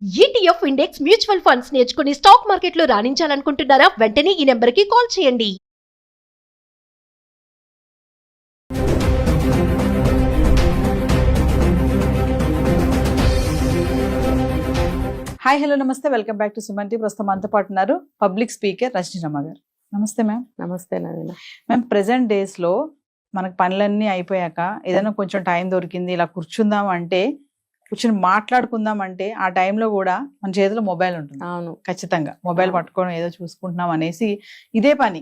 ETF index mutual funds నేర్చుకుని stock మార్కెట్లో రాణించాలనుకుంటున్నారా? వెంటనే ఈ నెంబర్కి కాల్ చేయండి. హాయ్ హలో నమస్తే, welcome back to Suman T. ప్రస్తుతం మనతో పాటు ఉన్నారు పబ్లిక్ స్పీకర్ రజనీ రమ గారు. నమస్తే మ్యామ్. నమస్తే నవీన. మ్యామ్, ప్రెసెంట్ డేస్ లో మనకు పనులన్నీ అయిపోయాక ఏదైనా కొంచెం టైం దొరికింది, ఇలా కూర్చుందాం అంటే, కూర్చొని మాట్లాడుకుందాం అంటే, ఆ టైంలో కూడా మన చేతిలో మొబైల్ ఉంటుంది. అవును, ఖచ్చితంగా మొబైల్ పట్టుకొని ఏదో చూసుకుంటున్నాం అనేసి ఇదే పని.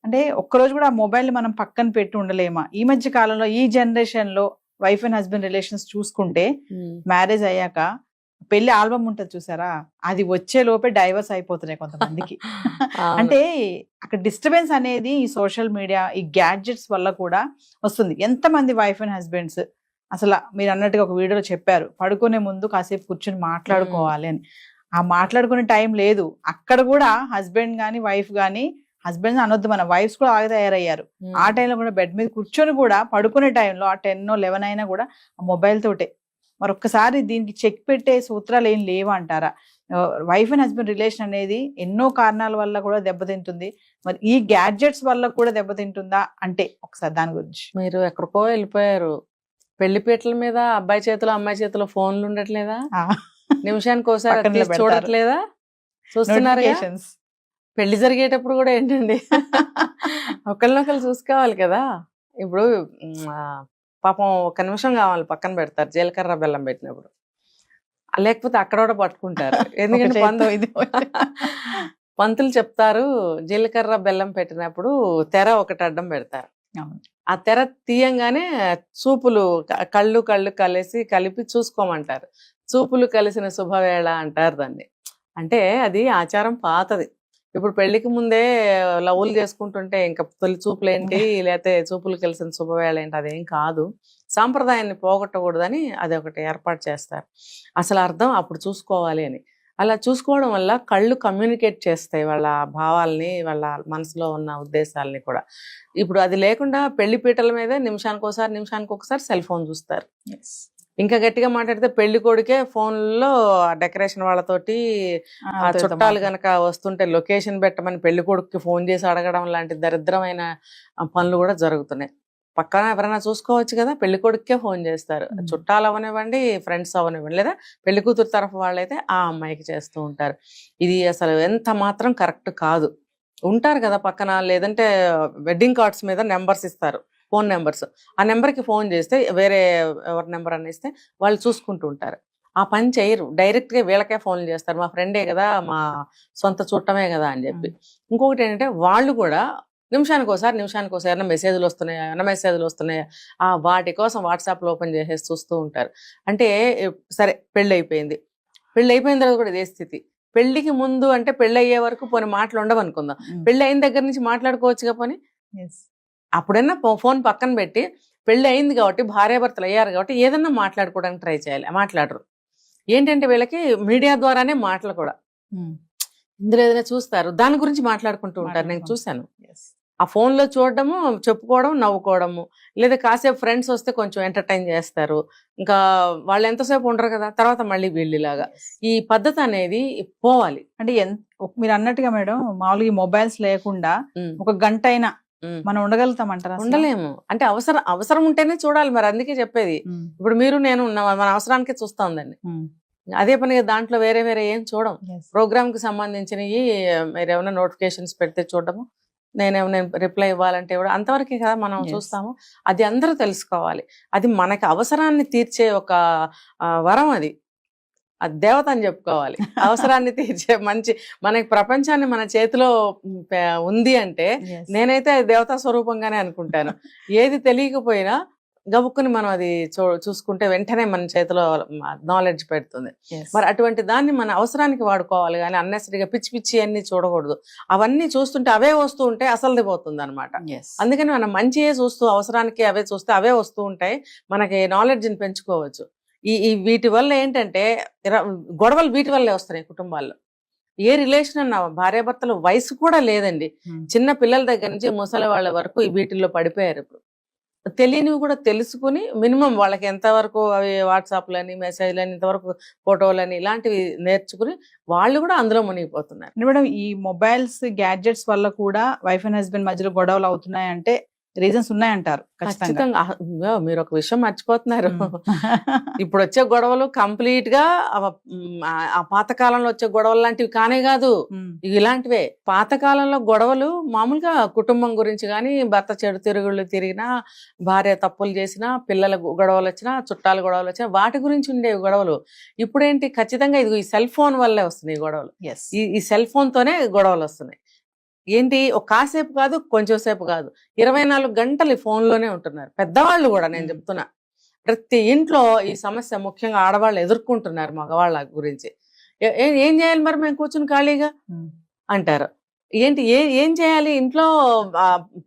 అంటే ఒక్కరోజు కూడా ఆ మొబైల్ మనం పక్కన పెట్టి ఉండలేమా? ఈ మధ్య కాలంలో ఈ జనరేషన్ లో వైఫ్ అండ్ హస్బెండ్ రిలేషన్స్ చూసుకుంటే, మ్యారేజ్ అయ్యాక పెళ్లి ఆల్బమ్ ఉంటది చూసారా, అది వచ్చే లోపే డైవర్స్ అయిపోతున్నాయి కొంతమందికి. అంటే అక్కడ డిస్టర్బెన్స్ అనేది ఈ సోషల్ మీడియా, ఈ గ్యాడ్జెట్స్ వల్ల కూడా వస్తుంది. ఎంతమంది వైఫ్ అండ్ హస్బెండ్స్ అసలు మీరు అన్నట్టుగా ఒక వీడియోలో చెప్పారు, పడుకునే ముందు కాసేపు కూర్చొని మాట్లాడుకోవాలి అని. ఆ మాట్లాడుకునే టైం లేదు. అక్కడ కూడా హస్బెండ్ గానీ వైఫ్ గానీ, హస్బెండ్ అనొద్దు, మన వైఫ్స్ కూడా ఆగి తయారయ్యారు. ఆ టైంలో కూడా బెడ్ మీద కూర్చొని కూడా పడుకునే టైంలో ఆ 10-11 అయినా కూడా ఆ మొబైల్ తోటే. మరొకసారి దీనికి చెక్ పెట్టే సూత్రాలు ఏం లేవంటారా? వైఫ్ అండ్ హస్బెండ్ రిలేషన్ అనేది ఎన్నో కారణాల వల్ల కూడా దెబ్బతింటుంది. మరి ఈ గ్యాడ్జెట్స్ వల్ల కూడా దెబ్బతింటుందా అంటే ఒకసారి దాని గురించి. మీరు ఎక్కడికో వెళ్ళిపోయారు. పెళ్లిపీటల మీద అబ్బాయి చేతిలో అమ్మాయి చేతిలో ఫోన్లు ఉండట్లేదా? నిమిషానికి ఒకసారి తీసి చూడట్లేదా? చూస్తున్నారు. పెళ్లి జరిగేటప్పుడు కూడా ఏంటండి, ఒకళ్ళనొకళ్ళు చూసుకోవాలి కదా. ఇప్పుడు పాపం ఒక నిమిషం కావాలి, పక్కన పెడతారు జీలకర్ర బెల్లం పెట్టినప్పుడు. లేకపోతే అక్కడ కూడా పట్టుకుంటారు. ఎందుకంటే పంతులు చెప్తారు, జీలకర్ర బెల్లం పెట్టినప్పుడు తెర ఒకటి అడ్డం పెడతారు. ఆ తెర తీయంగానే చూపులు కళ్ళు కలిపి చూసుకోమంటారు. చూపులు కలిసిన శుభవేళ అంటారు దాన్ని. అంటే అది ఆచారం పాతది. ఇప్పుడు పెళ్లికి ముందే లవ్వులు చేసుకుంటుంటే ఇంకా తొలి చూపులు ఏంటి, లేకపోతే చూపులు కలిసిన శుభవేళ ఏంటి, అదేం కాదు. సాంప్రదాయాన్ని పోగొట్టకూడదని అది ఒకటి ఏర్పాటు చేస్తారు. అసలు అర్థం అప్పుడు చూసుకోవాలి అని. అలా చూసుకోవడం వల్ల కళ్ళు కమ్యూనికేట్ చేస్తాయి వాళ్ళ భావాల్ని, వాళ్ళ మనసులో ఉన్న ఉద్దేశాలని కూడా. ఇప్పుడు అది లేకుండా పెళ్లి పీటల మీదే నిమిషానికి ఒకసారి సెల్ ఫోన్ చూస్తారు. ఇంకా గట్టిగా మాట్లాడితే పెళ్లి కొడుకే ఫోన్లో డెకరేషన్ వాళ్ళతోటి ఆ చుట్టాలు గనక వస్తుంటే లొకేషన్ పెట్టమని పెళ్లి కొడుకుకి ఫోన్ చేసి అడగడం లాంటి దరిద్రమైన పనులు కూడా జరుగుతున్నాయి. పక్కన ఎవరైనా చూసుకోవచ్చు కదా, పెళ్లి కొడుకే ఫోన్ చేస్తారు. చుట్టాలు అవనివ్వండి, ఫ్రెండ్స్ అవనివ్వండి, లేదా పెళ్లి కూతురు తరఫు వాళ్ళైతే ఆ అమ్మాయికి చేస్తూ ఉంటారు. ఇది అసలు ఎంత మాత్రం కరెక్ట్ కాదు. ఉంటారు కదా పక్కన, లేదంటే వెడ్డింగ్ కార్డ్స్ మీద నెంబర్స్ ఇస్తారు, ఫోన్ నెంబర్స్. ఆ నెంబర్కి ఫోన్ చేస్తే వేరే ఎవరి నెంబర్ అని ఇస్తే వాళ్ళు చూసుకుంటూ ఉంటారు. ఆ పని చేయరు, డైరెక్ట్గా వీళ్ళకే ఫోన్లు చేస్తారు, మా ఫ్రెండే కదా, మా సొంత చుట్టమే కదా అని చెప్పి. ఇంకొకటి ఏంటంటే వాళ్ళు కూడా నిమిషానికి ఒకసారి ఏమైనా మెసేజ్లు వస్తున్నాయా వాటి కోసం వాట్సాప్లో ఓపెన్ చేసేసి చూస్తూ ఉంటారు. అంటే సరే పెళ్ళి అయిపోయిన తర్వాత కూడా ఇదే స్థితి. పెళ్లికి ముందు అంటే పెళ్ళి అయ్యే వరకు పోనీ మాటలు ఉండవు అనుకుందాం, పెళ్ళి అయిన దగ్గర నుంచి మాట్లాడుకోవచ్చుగా పోనీ. అప్పుడైనా ఫోన్ పక్కన పెట్టి పెళ్లి అయింది కాబట్టి, భార్యాభర్తలు అయ్యారు కాబట్టి ఏదన్నా మాట్లాడుకోవడానికి ట్రై చేయాలి. మాట్లాడరు. ఏంటంటే వీళ్ళకి మీడియా ద్వారానే మాటలు కూడా, ఇందులో ఏదైనా చూస్తారు దాని గురించి మాట్లాడుకుంటూ ఉంటారు. నేను చూశాను. ఆ ఫోన్లో చూడడము, చెప్పుకోవడం, నవ్వుకోవడము, లేదా కాసేపు ఫ్రెండ్స్ వస్తే కొంచెం ఎంటర్టైన్ చేస్తారు. ఇంకా వాళ్ళు ఎంతసేపు ఉండరు కదా, తర్వాత మళ్ళీ వీళ్ళలాగా. ఈ పద్ధతి అనేది పోవాలి. అంటే మీరు అన్నట్టుగా మేడం, మామూలుగా ఈ మొబైల్స్ లేకుండా ఒక గంట అయినా మనం ఉండగలుగుతామంటారా? ఉండలేము. అంటే అవసరం ఉంటేనే చూడాలి. మరి అందుకే చెప్పేది, ఇప్పుడు మీరు నేను మన అవసరానికే చూస్తా ఉందండి. అదే పనిగా దాంట్లో వేరే ఏం చూడం. ప్రోగ్రామ్ కి సంబంధించినవి మీరు ఏమైనా నోటిఫికేషన్స్ పెడితే చూడడము, నేను రిప్లై ఇవ్వాలంటే కూడా అంతవరకే కదా మనం చూస్తాము. అది అందరూ తెలుసుకోవాలి. అది మనకి అవసరాన్ని తీర్చే ఒక వరం. అది దేవత అని చెప్పుకోవాలి. అవసరాన్ని తీర్చే మంచి మనకి ప్రపంచాన్ని మన చేతిలో ఉంది అంటే నేనైతే దేవతా స్వరూపంగానే అనుకుంటాను. ఏది తెలియకపోయినా గబుక్కుని మనం అది చూసుకుంటే వెంటనే మన చేతిలో నాలెడ్జ్ పెడుతుంది. మరి అటువంటి దాన్ని మన అవసరానికి వాడుకోవాలి, కానీ అన్నెసరీగా పిచ్చి అన్ని చూడకూడదు. అవన్నీ చూస్తుంటే అవే వస్తూ ఉంటే అసలుది పోతుంది అనమాట. అందుకని మనం మంచియే చూస్తూ అవసరానికి అవే చూస్తే అవే వస్తూ ఉంటాయి. మనకి నాలెడ్జ్ని పెంచుకోవచ్చు. ఈ వీటి వల్ల ఏంటంటే గొడవలు వీటి వల్లే వస్తున్నాయి కుటుంబాల్లో. ఏ రిలేషన్ అన్న భార్యాభర్తల వయసు కూడా లేదండి. చిన్న పిల్లల దగ్గర నుంచి ముసలి వాళ్ళ వరకు వీటిల్లో పడిపోయారు. ఇప్పుడు తెలియనివి కూడా తెలుసుకుని మినిమం వాళ్ళకి ఎంతవరకు అవి వాట్సాప్లని మెసేజ్లని ఇంతవరకు ఫోటోలని ఇలాంటివి నేర్చుకుని వాళ్ళు కూడా అందులో మునిగిపోతున్నారు. మేడం ఈ మొబైల్స్ గ్యాడ్జెట్స్ వల్ల కూడా వైఫ్ అండ్ హస్బెండ్ మధ్యలో గొడవలు అవుతున్నాయంటే రీజన్స్ ఉన్నాయంటారు ఖచ్చితంగా. ఖచ్చితంగా. మీరు ఒక విషయం మర్చిపోతున్నారు. ఇప్పుడు వచ్చే గొడవలు కంప్లీట్ గా ఆ పాతకాలంలో వచ్చే గొడవలు లాంటివి కానే కాదు, ఇవి ఇలాంటివే. పాతకాలంలో గొడవలు మామూలుగా కుటుంబం గురించి కానీ, భర్త చెడు తిరుగుళ్ళు తిరిగినా, భార్య తప్పులు చేసినా, పిల్లల గొడవలు వచ్చినా, చుట్టాల గొడవలు వచ్చినా వాటి గురించి ఉండేవి గొడవలు. ఇప్పుడేంటి ఖచ్చితంగా ఇది ఈ సెల్ ఫోన్ వల్లే వస్తున్నాయి గొడవలు. ఈ సెల్ ఫోన్ తోనే గొడవలు వస్తున్నాయి. ఏంటి ఒక కాసేపు కాదు, కొంచెం సేపు కాదు, 24 గంటలు ఫోన్లోనే ఉంటున్నారు పెద్దవాళ్ళు కూడా. నేను చెప్తున్నా, ప్రతి ఇంట్లో ఈ సమస్య ముఖ్యంగా ఆడవాళ్ళు ఎదుర్కొంటున్నారు మగవాళ్ళ గురించి. ఏం చేయాలి మరి మేము కూర్చుని ఖాళీగా అంటారు. ఏంటి ఏం చేయాలి, ఇంట్లో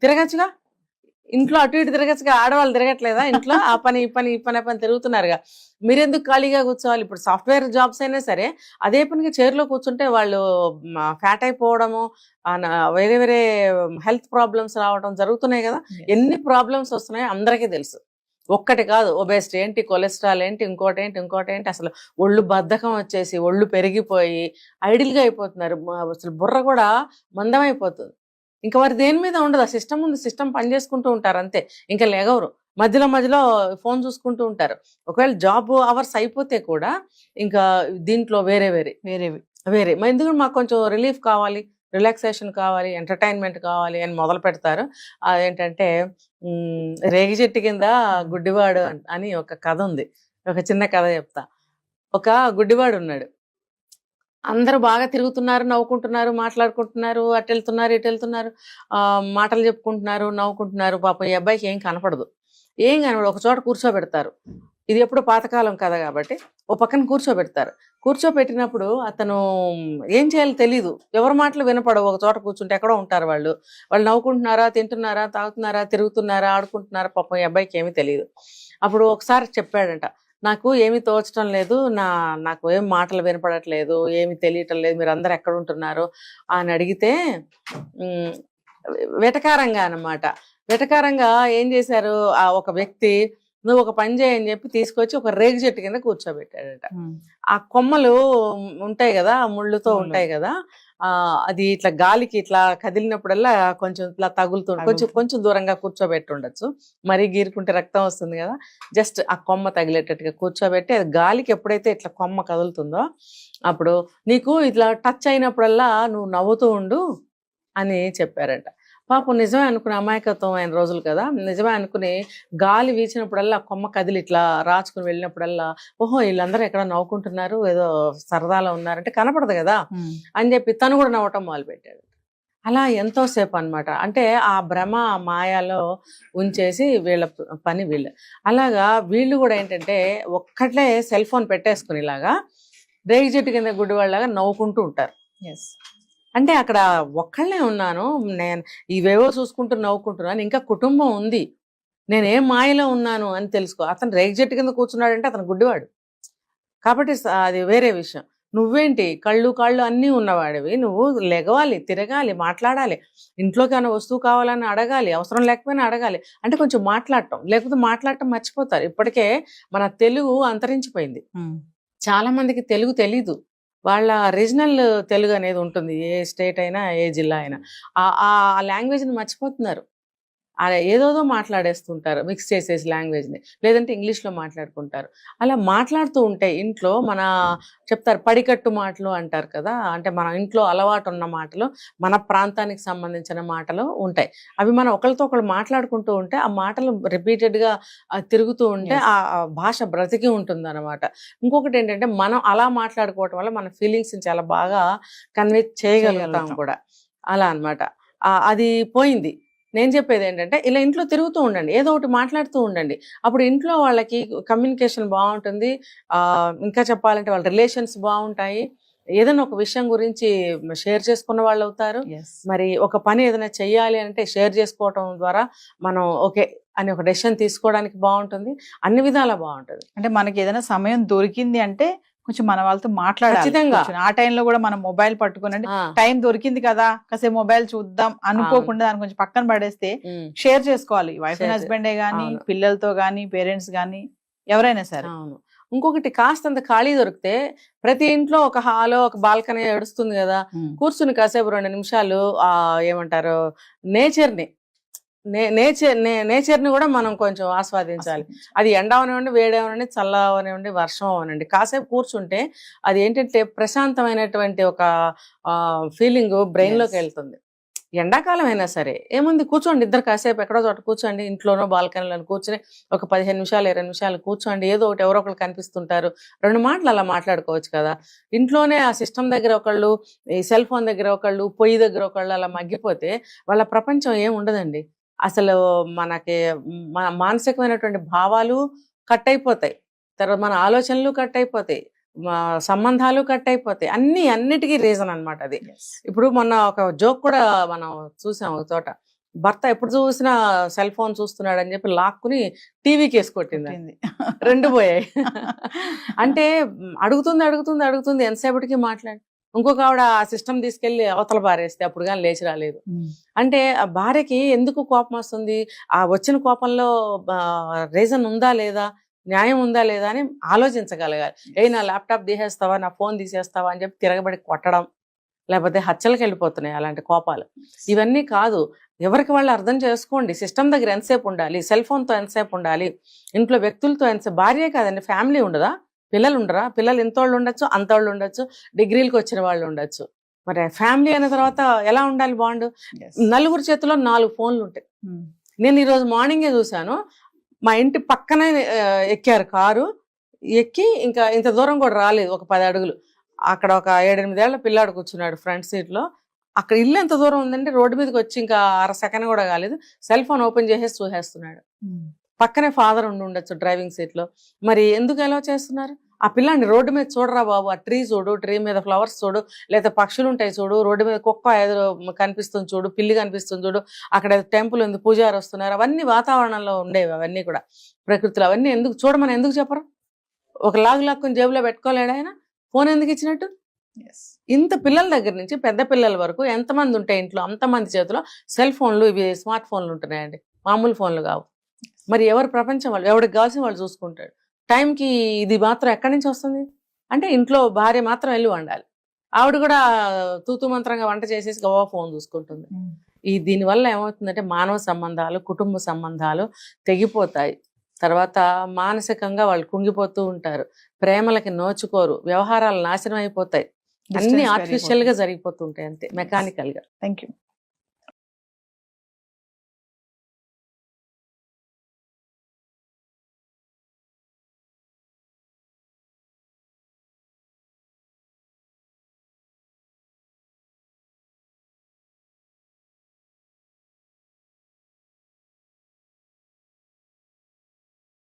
తిరగచ్చుగా, ఇంట్లో అటు ఇటు తిరగచ్చుగా, ఆడవాళ్ళు తిరగట్లేదా ఇంట్లో? ఆ పని ఈ పని ఈ పని పని తిరుగుతున్నారుగా, మీరెందుకు ఖాళీగా కూర్చోవాలి? ఇప్పుడు సాఫ్ట్వేర్ జాబ్స్ అయినా సరే అదే పనిగా చైర్లో కూర్చుంటే వాళ్ళు ఫ్యాట్ అయిపోవడము, వేరే వేరే హెల్త్ ప్రాబ్లమ్స్ రావడం జరుగుతున్నాయి కదా. ఎన్ని ప్రాబ్లమ్స్ వస్తున్నాయో అందరికీ తెలుసు. ఒక్కటి కాదు, ఒబేసిటీ ఏంటి, కొలెస్ట్రాల్ ఏంటి, ఇంకోటి ఏంటి, అసలు ఒళ్ళు బద్ధకం వచ్చేసి ఒళ్ళు పెరిగిపోయి ఐడిల్గా అయిపోతున్నారు. అసలు బుర్ర కూడా మందం అయిపోతుంది. ఇంకా వారు దేని మీద ఉండదు, ఆ సిస్టమ్ ఉంది, సిస్టమ్ పని చేసుకుంటూ ఉంటారు అంతే. ఇంకా లేగవరు, మధ్యలో ఫోన్ చూసుకుంటూ ఉంటారు. ఒకవేళ జాబ్ అవర్స్ అయిపోతే కూడా ఇంకా దీంట్లో వేరే ఎందుకంటే మాకు కొంచెం రిలీఫ్ కావాలి, రిలాక్సేషన్ కావాలి, ఎంటర్టైన్మెంట్ కావాలి అని మొదలు పెడతారు. అదేంటంటే రేగి చెట్టు కింద గుడ్డివాడు అని ఒక కథ ఉంది. ఒక చిన్న కథ చెప్తా. ఒక గుడ్డివాడు ఉన్నాడు. అందరూ బాగా తిరుగుతున్నారు, నవ్వుకుంటున్నారు, మాట్లాడుకుంటున్నారు, అటు వెళ్తున్నారు ఇటు వెళ్తున్నారు, మాటలు చెప్పుకుంటున్నారు, నవ్వుకుంటున్నారు. పాపం ఈ అబ్బాయికి ఏం కనపడదు. ఒక చోట కూర్చోబెడతారు. ఇది ఎప్పుడు పాతకాలం కథ కాబట్టి ఓ పక్కన కూర్చోబెడతారు. కూర్చోబెట్టినప్పుడు అతను ఏం చేయాలో తెలీదు, ఎవరి మాటలు వినపడవు. ఒక చోట కూర్చుంటే ఎక్కడో ఉంటారు వాళ్ళు నవ్వుకుంటున్నారా, తింటున్నారా, తాగుతున్నారా, తిరుగుతున్నారా, ఆడుకుంటున్నారా, పాపం ఈ అబ్బాయికి ఏమీ తెలియదు. అప్పుడు ఒకసారి చెప్పాడంట, నాకు ఏమీ తోచడం లేదు, నాకు ఏం మాటలు వినపడట్లేదు, ఏమి తెలియటం లేదు, మీరు అందరు ఎక్కడ ఉంటున్నారు అని అడిగితే వెటకారంగా అన్నమాట. వెటకారంగా ఏం చేశారు, ఆ ఒక వ్యక్తి నువ్వు ఒక పని చేయని చెప్పి తీసుకొచ్చి ఒక రేగి చెట్టు కింద కూర్చోబెట్టాడట. ఆ కొమ్మలు ఉంటాయి కదా, ముళ్ళుతో ఉంటాయి కదా, అది ఇట్లా గాలికి ఇట్లా కదిలినప్పుడల్లా కొంచెం ఇట్లా తగులుతుంది. కొంచెం దూరంగా కూర్చోబెట్టి ఉండొచ్చు, మరీ గీరుకుంటే రక్తం వస్తుంది కదా. జస్ట్ ఆ కొమ్మ తగిలేటట్టుగా కూర్చోబెట్టి అది గాలికి ఎప్పుడైతే ఇట్లా కొమ్మ కదులుతుందో అప్పుడు నీకు ఇట్లా టచ్ అయినప్పుడల్లా నువ్వు నవ్వుతూ ఉండు అని చెప్పారట. పాపం నిజమే అనుకుని, అమాయకత్వం అయిన రోజులు కదా, నిజమే అనుకుని గాలి వీచినప్పుడల్లా కొమ్మ కదిలి ఇట్లా రాచుకుని వెళ్ళినప్పుడల్లా ఓహో వీళ్ళందరూ ఎక్కడ నవ్వుకుంటున్నారు, ఏదో సరదాలో ఉన్నారంటే కనపడదు కదా అని చెప్పి తను కూడా నవ్వటం మొదలుపెట్టాడు. అలా ఎంతోసేపు అనమాట. అంటే ఆ భ్రమ మాయాలో ఉంచేసి వీళ్ళ పని వీళ్ళు. అలాగా వీళ్ళు కూడా ఏంటంటే ఒక్కట్లే సెల్ ఫోన్ పెట్టేసుకుని ఇలాగా రేగి చెట్టు కింద గుడ్డివాళ్ళలాగా నవ్వుకుంటూ ఉంటారు. అంటే అక్కడ ఒక్కళ్ళే ఉన్నాను, నేను ఇవేవో చూసుకుంటూ నవ్వుకుంటున్నాను, ఇంకా కుటుంబం ఉంది, నేనేం మాయలో ఉన్నాను అని తెలుసుకో. అతను రేగి చెట్టు కింద కూర్చున్నాడంటే అతను గుడ్డివాడు కాబట్టి అది వేరే విషయం. నువ్వేంటి కాళ్ళు అన్నీ ఉన్నవాడివి, నువ్వు లెగవాలి, తిరగాలి, మాట్లాడాలి, ఇంట్లోకి ఏమైనా వస్తువు కావాలని అడగాలి, అవసరం లేకపోయినా అడగాలి, అంటే కొంచెం మాట్లాడటం, లేకపోతే మాట్లాడటం మర్చిపోతారు. ఇప్పటికే మన తెలుగు అంతరించిపోయింది. చాలా మందికి తెలుగు తెలీదు, వాళ్ళ రీజనల్ తెలుగు అనేది ఉంటుంది, ఏ స్టేట్ అయినా ఏ జిల్లా అయినా ఆ లాంగ్వేజ్ని మర్చిపోతున్నారు. ఏదోదో మాట్లాడేస్తుంటారు, మిక్స్ చేసేసి లాంగ్వేజ్ని, లేదంటే ఇంగ్లీష్లో మాట్లాడుకుంటారు. అలా మాట్లాడుతూ ఉంటే ఇంట్లో మన చెప్తారు పడికట్టు మాటలు అంటారు కదా, అంటే మన ఇంట్లో అలవాటు ఉన్న మాటలు, మన ప్రాంతానికి సంబంధించిన మాటలు ఉంటాయి. అవి మనం ఒకరితో ఒకరు మాట్లాడుకుంటూ ఉంటే ఆ మాటలు రిపీటెడ్గా తిరుగుతూ ఉంటే ఆ భాష బ్రతికి ఉంటుంది అనమాట. ఇంకొకటి ఏంటంటే మనం అలా మాట్లాడుకోవటం వల్ల మన ఫీలింగ్స్ని చాలా బాగా కన్వే చేయగలుగుతాం కూడా. అలా అనమాట. అది పోయింది. నేను చెప్పేది ఏంటంటే ఇలా ఇంట్లో తిరుగుతూ ఉండండి, ఏదో ఒకటి మాట్లాడుతూ ఉండండి. అప్పుడు ఇంట్లో వాళ్ళకి కమ్యూనికేషన్ బాగుంటుంది, ఇంకా చెప్పాలంటే వాళ్ళ రిలేషన్స్ బాగుంటాయి, ఏదైనా ఒక విషయం గురించి షేర్ చేసుకున్న వాళ్ళు అవుతారు. మరి ఒక పని ఏదైనా చెయ్యాలి అంటే షేర్ చేసుకోవటం ద్వారా మనం ఓకే అని ఒక డెసిషన్ తీసుకోవడానికి బాగుంటుంది, అన్ని విధాలా బాగుంటుంది. అంటే మనకి ఏదైనా సమయం దొరికింది అంటే కొంచెం మన వాళ్ళతో మాట్లాడాలి. ఖచ్చితంగా. కూర్చొని. ఆ టైంలో కూడా మనం మొబైల్ పట్టుకుని అంటే ఆ, టైం దొరికింది కదా కాసేపు మొబైల్ చూద్దాం అనుకోకుండా దాన్ని కొంచెం పక్కన పడేస్తే ఉమ్, షేర్ చేసుకోవాలి. వైఫ్ అండ్ Share హస్బెండే గానీ, అవును. పిల్లలతో గానీ, పేరెంట్స్ గానీ, ఎవరైనా సరే. అవును. ఇంకొకటి కాస్తంత ఖాళీ దొరికితే ప్రతి ఇంట్లో ఒక హాలో ఒక బాల్కనీ ఏడుస్తుంది కదా, కూర్చుని కాసేపు 2 నిమిషాలు ఏమంటారు నేచర్ని నేచర్ని కూడా మనం కొంచెం ఆస్వాదించాలి. అది ఎండ అవనివ్వండి, వేడి అవనివ్వండి, చల్ల అవనివ్వండి, వర్షం అవనండి, కాసేపు కూర్చుంటే అది ఏంటంటే ప్రశాంతమైనటువంటి ఒక ఫీలింగ్ బ్రెయిన్ లోకి Yes. వెళ్తుంది. ఎండాకాలం అయినా సరే ఏముంది, కూర్చోండి ఇద్దరు కాసేపు ఎక్కడో చోట కూర్చోండి, ఇంట్లోనో బాల్కనీలో కూర్చొని ఒక 15 నిమిషాలు 20 నిమిషాలు కూర్చోండి, ఏదో ఒకటి ఎవరో ఒకరు కనిపిస్తుంటారు, 2 మాటలు అలా మాట్లాడుకోవచ్చు కదా. ఇంట్లోనే ఆ సిస్టమ్ దగ్గర ఒకళ్ళు, ఈ సెల్ ఫోన్ దగ్గర ఒకళ్ళు, పొయ్యి దగ్గర ఒకళ్ళు అలా మగ్గిపోతే వాళ్ళ ప్రపంచం ఏం ఉండదండి. అసలు మనకి మన మానసికమైనటువంటి భావాలు కట్ అయిపోతాయి, తర్వాత మన ఆలోచనలు కట్ అయిపోతాయి, మా సంబంధాలు కట్ అయిపోతాయి, అన్నిటికీ రీజన్ అన్నమాట అది. Yes. ఇప్పుడు మొన్న ఒక జోక్ కూడా మనం చూసాం ఒక చోట, భర్త ఎప్పుడు చూసినా సెల్ ఫోన్ చూస్తున్నాడు అని చెప్పి లాక్కుని టీవీకి వేసి కొట్టింది, పుట్టింది. 2 పోయాయి. అంటే అడుగుతుంది ఎంతసేపటికి మాట్లాడి, ఇంకొక ఆవిడ ఆ సిస్టమ్ తీసుకెళ్లి అవతల బారేస్తే అప్పుడు కానీ లేచి రాలేదు. అంటే ఆ భార్యకి ఎందుకు కోపం వస్తుంది, ఆ వచ్చిన కోపంలో రీజన్ ఉందా లేదా, న్యాయం ఉందా లేదా అని ఆలోచించగలగాలి. నా ల్యాప్టాప్ తీసేస్తావా, నా ఫోన్ తీసేస్తావా అని చెప్పి తిరగబడి కొట్టడం, లేకపోతే హత్యలకు వెళ్ళిపోతున్నాయి అలాంటి కోపాలు. ఇవన్నీ కాదు, ఎవరికి వాళ్ళు అర్థం చేసుకోండి. సిస్టమ్ దగ్గర ఎంతసేపు ఉండాలి, సెల్ ఫోన్తో ఎంతసేపు ఉండాలి, ఇంట్లో వ్యక్తులతో ఎంతసేపు, భార్యే కాదండి ఫ్యామిలీ ఉండదా, పిల్లలు ఉండరా, పిల్లలు ఇంతోళ్ళు ఉండొచ్చు, అంతోళ్ళు ఉండొచ్చు, డిగ్రీలకు వచ్చిన వాళ్ళు ఉండొచ్చు. మరి ఫ్యామిలీ అయిన తర్వాత ఎలా ఉండాలి బాండ్? Yes. నలుగురు చేతిలో 4 ఫోన్లు ఉంటాయి. నేను ఈరోజు మార్నింగే చూశాను, మా ఇంటి పక్కనే ఎక్కారు కారు, ఎక్కి ఇంకా ఇంత దూరం కూడా రాలేదు, ఒక 10 అడుగులు, అక్కడ ఒక 7-8 ఏళ్ల పిల్లాడు కూర్చున్నాడు ఫ్రంట్ సీట్ లో. అక్కడ ఇల్లు ఎంత దూరం ఉందంటే రోడ్డు మీదకి వచ్చి ఇంకా 1/2 సెకండ్ కూడా కాలేదు, సెల్ ఫోన్ ఓపెన్ చేసేసి చూసేస్తున్నాడు. పక్కనే ఫాదర్ ఉండొచ్చు డ్రైవింగ్ సీట్ లో. మరి ఎందుకు ఎలా చేస్తున్నారు? ఆ పిల్లాన్ని రోడ్డు మీద చూడరా బాబు, ఆ ట్రీ చూడు, ట్రీ మీద ఫ్లవర్స్ చూడు, లేదా పక్షులు ఉంటాయి చూడు, రోడ్డు మీద కుక్క ఏదో కనిపిస్తుంది చూడు, పిల్లి కనిపిస్తుంది చూడు, అక్కడ టెంపుల్ ఉంది, పూజారి వస్తున్నారు, అవన్నీ వాతావరణంలో ఉండేవి, అవన్నీ కూడా ప్రకృతిలో. అవన్నీ ఎందుకు చూడమని ఎందుకు చెప్పరు? ఒక లాక్కుని జేబులో పెట్టుకోలేడు ఆయన, ఫోన్ ఎందుకు ఇచ్చినట్టు? ఇంత పిల్లల దగ్గర నుంచి పెద్ద పిల్లల వరకు ఎంతమంది ఉంటాయి ఇంట్లో, అంతమంది చేతిలో సెల్ ఫోన్లు, ఇవి స్మార్ట్ ఫోన్లు ఉంటున్నాయండి, మామూలు ఫోన్లు కావు. మరి ఎవరి ప్రపంచం వాళ్ళు, ఎవరికి కావాల్సిన వాళ్ళు చూసుకుంటాడు. టైంకి ఇది మాత్రం ఎక్కడి నుంచి వస్తుంది అంటే ఇంట్లో భార్య మాత్రం వెళ్ళి వండాలి, ఆవిడ కూడా తూతు మంత్రంగా వంట చేసేసి గవా ఫోన్ చూసుకుంటుంది. దీనివల్ల ఏమవుతుందంటే మానవ సంబంధాలు, కుటుంబ సంబంధాలు తెగిపోతాయి, తర్వాత మానసికంగా వాళ్ళు కుంగిపోతూ ఉంటారు, ప్రేమలకి నోచుకోరు, వ్యవహారాలు నాశనం అయిపోతాయి, అన్ని ఆర్టిఫిషియల్ గా జరిగిపోతుంటాయి, అంతే మెకానికల్ గా. Thank you.